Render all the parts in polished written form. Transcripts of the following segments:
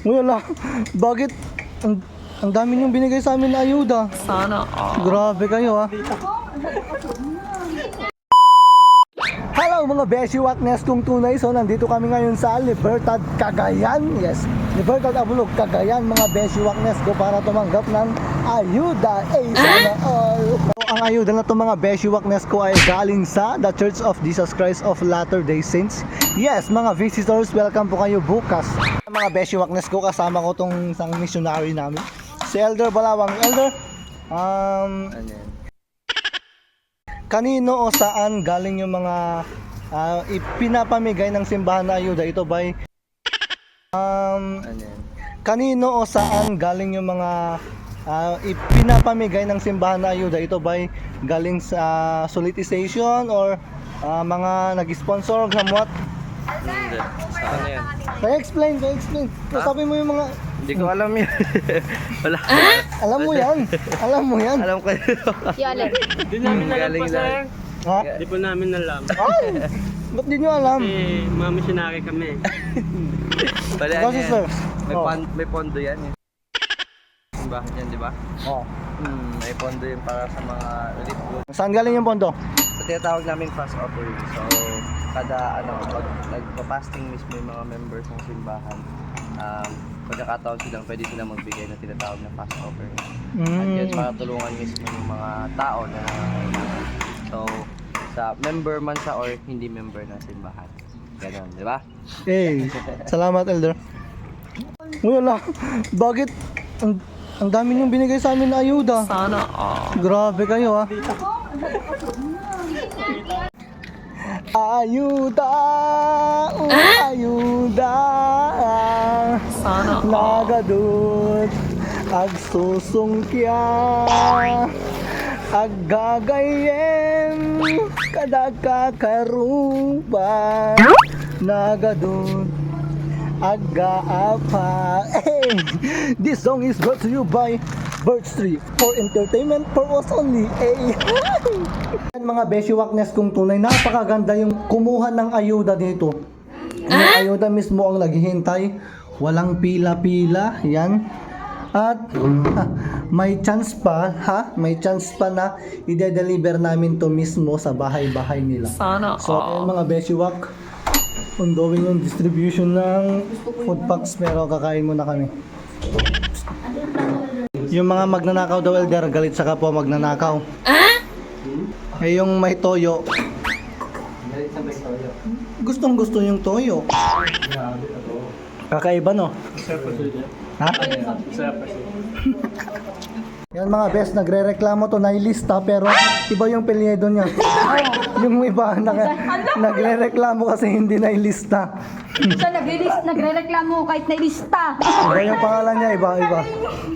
Uy, ala, bakit? Ang dami niyong binigay sa amin na ayuda. Sana all. Grabe kayo, ha? Hello mga Beshi Waknes kung tunay. So nandito kami ngayon sa Libertad, Cagayan. Yes, Libertad Abulog, Cagayan mga Beshi Waknes ko para tumanggap ng ayuda. Sana all. So, ang ayuda na to mga Beshi Waknes ko ay galing sa The Church of Jesus Christ of Latter-day Saints. Yes, mga visitors, welcome po kayo bukas. Mga Beshi Waknes ko, kasama ko tong isang missionary namin, si Elder Balawang. Elder, kanino o saan galing yung mga ipinapamigay ng simbahan na ayuda? Ito ba'y kanino o saan galing yung mga ipinapamigay ng simbahan na ayuda? Ito ba'y galing sa solicitation or mga nag-sponsor somewhat? Hindi. Sa ano yan? Pa-explain. Sabi mo yung mga... Hindi ko alam yan. Wala. Alam mo yan. Alam ko yun. Yale. Di namin alam Galing po, lang. sir. Ha? Di po namin alam. Ay! Ba't di nyo alam? Kasi mga missionary kami. Wala Kasi yan. sir. May pondo yan eh. Simbahan yan, di ba? Oh. May pondo yun para sa mga relief group. Saan galing yung pondo? So, tinatawag namin fast offering. So, kada pag nagpa-fasting mismo yung mga members ng simbahan, pagkakataon silang pwede silang magbigay na tinatawag na fast offering. At yun, para tulungan mismo yung mga tao na nangangailangan. So, sa member man siya or hindi member ng simbahan. Ganon, di ba? Eh, salamat Elder. Uy, ala, bakit? Ang dami niyong binigay sa amin na ayuda. Sana all. Grabe kayo, ha? Ayuda! Ayuda! Sana all. Nagadut agsusungkya aggagayen kada kakaruba nagadut aggaapa. Hey, this song is brought to you by Birds 3 for entertainment purpose only. Hey. Mga Beshi Waknes kung tunay, napakaganda yung kumuha ng ayuda dito. Yung ayuda mismo ang naghihintay, walang pila-pila, yan. At may chance pa, may chance pa na i-deliver namin to mismo sa bahay-bahay nila. Sana So, all. ayun mga Beshi Wak, ongoing yung distribution ng food packs, pero kakain muna kami. Yung mga magnanakaw daw, Elder, galit sa kapwa magnanakaw. Eh yung may toyo, gustong gusto yung toyo. Kakaiba, no? Ha? Yan mga best, nagre-reklamo to, nailista pero iba yung pelyedo niya. Yung iba nagre-reklamo kasi hindi nailista. Siya nagre-reklamo kahit nailista. Iba yung pangalan niya, iba.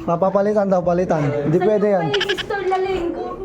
Papapalitan daw, palitan. Hindi pwede yan. Sister Laling ko.